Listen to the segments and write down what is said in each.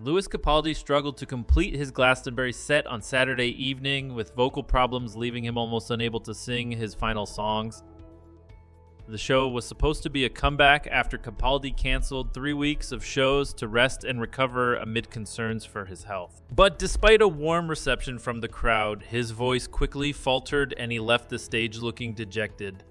Lewis Capaldi struggled to complete his Glastonbury set on Saturday evening, with vocal problems leaving him almost unable to sing his final songs. The show was supposed to be a comeback after Capaldi canceled 3 weeks of shows to rest and recover amid concerns for his health. But despite a warm reception from the crowd, his voice quickly faltered and he left the stage looking dejected.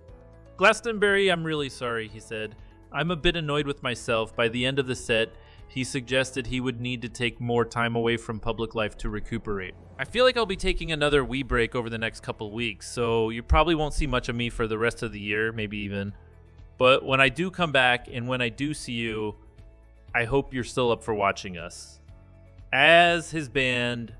"Glastonbury, I'm really sorry," he said. "I'm a bit annoyed with myself. By the end of the set, he suggested he would need to take more time away from public life to recuperate. I feel like I'll be taking another wee break over the next couple weeks, so you probably won't see much of me for the rest of the year, maybe even. But when I do come back and when I do see you, I hope you're still up for watching us." As his band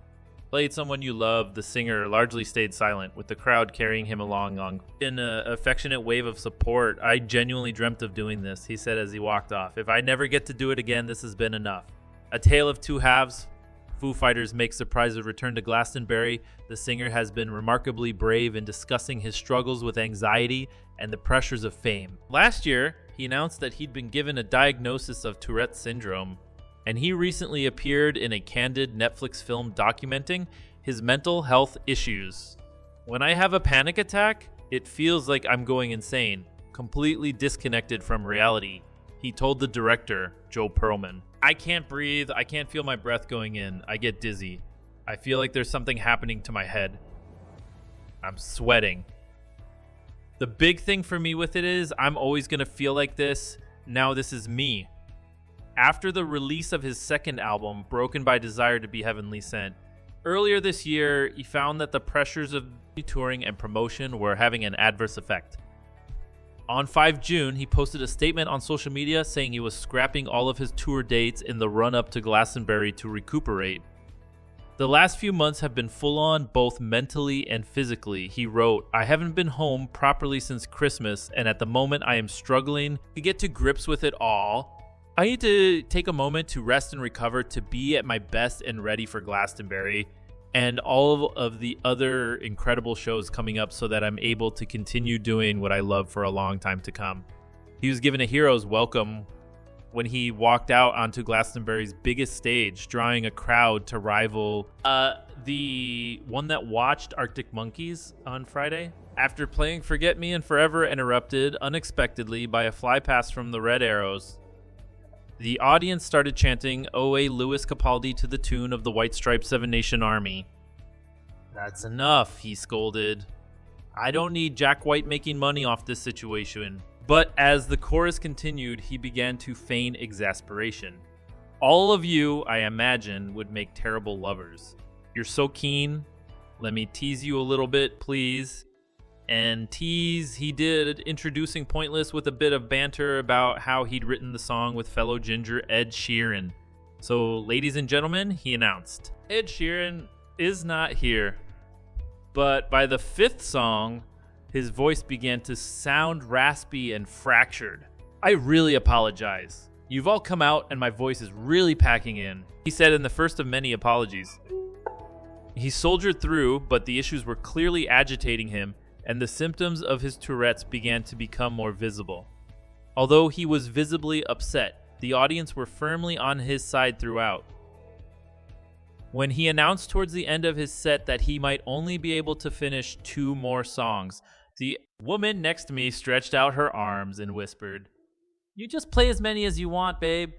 played Someone You Love, the singer largely stayed silent, with the crowd carrying him along in an affectionate wave of support. "I genuinely dreamt of doing this," he said as he walked off. "If I never get to do it again, this has been enough." A tale of two halves. Foo Fighters make surprise return to Glastonbury. The singer has been remarkably brave in discussing his struggles with anxiety and the pressures of fame. Last year, he announced that he'd been given a diagnosis of Tourette's syndrome, and he recently appeared in a candid Netflix film documenting his mental health issues. "When I have a panic attack, it feels like I'm going insane, completely disconnected from reality," he told the director, Joe Perlman. "I can't breathe. I can't feel my breath going in. I get dizzy. I feel like there's something happening to my head. I'm sweating. The big thing for me with it is I'm always going to feel like this. Now this is me." After the release of his second album, Broken by Desire to Be Heavenly Sent, earlier this year, he found that the pressures of touring and promotion were having an adverse effect. On 5 June, he posted a statement on social media saying he was scrapping all of his tour dates in the run-up to Glastonbury to recuperate. "The last few months have been full-on, both mentally and physically," he wrote. "I haven't been home properly since Christmas, and at the moment I am struggling to get to grips with it all. I need to take a moment to rest and recover to be at my best and ready for Glastonbury and all of the other incredible shows coming up so that I'm able to continue doing what I love for a long time to come." He was given a hero's welcome when he walked out onto Glastonbury's biggest stage, drawing a crowd to rival the one that watched Arctic Monkeys on Friday. After playing Forget Me and Forever interrupted unexpectedly by a fly pass from the Red Arrows, the audience started chanting "O.A. Lewis Capaldi" to the tune of the White Stripes Seven Nation Army. "That's enough," he scolded. "I don't need Jack White making money off this situation." But as the chorus continued, he began to feign exasperation. "All of you, I imagine, would make terrible lovers. You're so keen. Let me tease you a little bit, please." And tease he did, introducing Pointless with a bit of banter about how he'd written the song with fellow ginger Ed Sheeran. "So, ladies and gentlemen," he announced, "Ed Sheeran is not here." But by the 5th song, his voice began to sound raspy and fractured. "I really apologize. You've all come out and my voice is really packing in," he said in the first of many apologies. He soldiered through, but the issues were clearly agitating him, and the symptoms of his Tourette's began to become more visible. Although he was visibly upset, the audience were firmly on his side throughout. When he announced towards the end of his set that he might only be able to finish 2 more songs, the woman next to me stretched out her arms and whispered, "You just play as many as you want, babe."